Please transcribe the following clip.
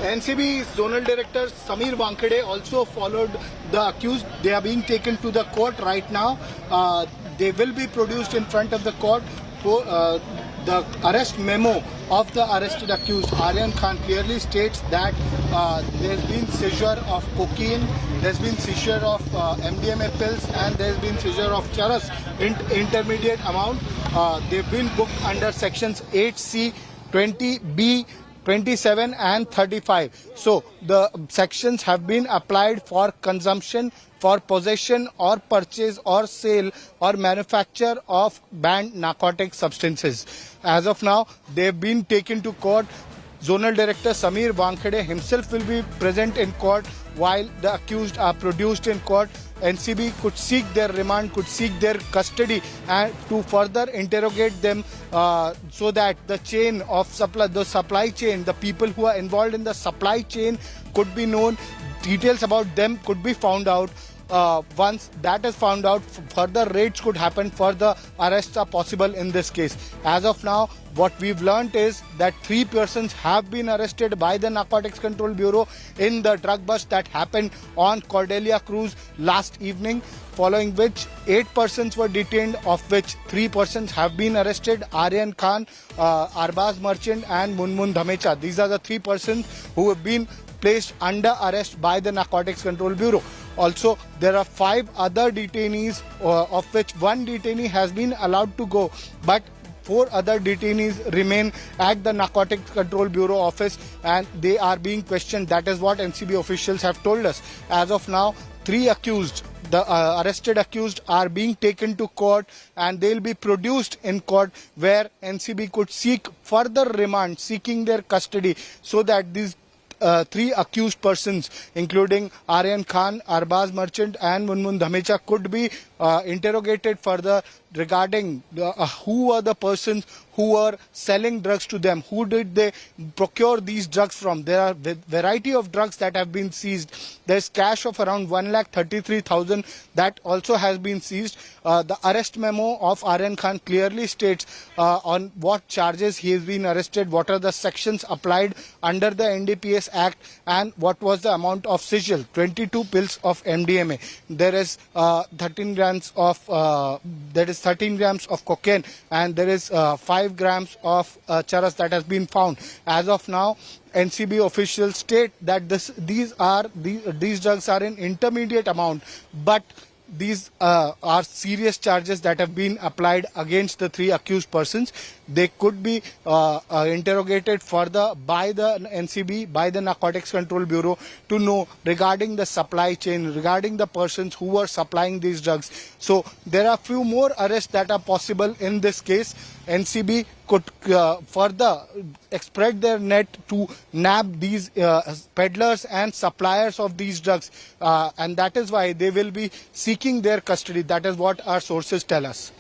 NCB Zonal Director Samir Wankhede also followed the accused. They are being taken to the court right now. They will be produced in front of the court. The arrest memo of the arrested accused Aryan Khan clearly states that there's been seizure of cocaine, there's been seizure of MDMA pills, and there's been seizure of charas in intermediate amount. They've been booked under sections 8C, 20B, 27 and 35. So the sections have been applied for consumption, for possession or purchase or sale or manufacture of banned narcotic substances. As of now, they've been taken to court. Zonal Director Samir Wankhede himself will be present in court while the accused are produced in court. NCB could seek their remand, could seek their custody and to further interrogate them so that the chain of supply, the supply chain, the people who are involved in the supply chain could be known, details about them could be found out. Once that is found out, further raids could happen, further arrests are possible in this case. As of now, what we've learnt is that 3 persons have been arrested by the Narcotics Control Bureau in the drug bust that happened on Cordelia Cruise last evening, following which 8 persons were detained, of which 3 persons have been arrested: Aryan Khan, Arbaz Merchant and Munmun Dhamecha. These are the 3 persons who have been placed under arrest by the Narcotics Control Bureau. Also, there are 5 other detainees, of which 1 detainee has been allowed to go, but 4 other detainees remain at the Narcotics Control Bureau office and they are being questioned. That is what NCB officials have told us. As of now, 3 accused, the arrested accused, are being taken to court and they will be produced in court where NCB could seek further remand, seeking their custody, so that these 3 accused persons, including Aryan Khan, Arbaz Merchant and Munmun Dhamecha, could be interrogated further regarding who are the persons who were selling drugs to them, who did they procure these drugs from. There are a variety of drugs that have been seized. There is cash of around 1,33,000 that also has been seized. The arrest memo of Aryan Khan clearly states on what charges he has been arrested, what are the sections applied under the NDPS Act, and what was the amount of seizure: 22 pills of MDMA. There is 13 grams of cocaine, and there is 5 grams of charas that has been found. As of now, NCB officials state that these drugs are in intermediate amount, but these are serious charges that have been applied against the 3 accused persons. They could be interrogated further by the NCB, by the Narcotics Control Bureau, to know regarding the supply chain, regarding the persons who were supplying these drugs. So there are few more arrests that are possible in this case. NCB could further spread their net to nab these peddlers and suppliers of these drugs, and that is why they will be seeking their custody. That is what our sources tell us.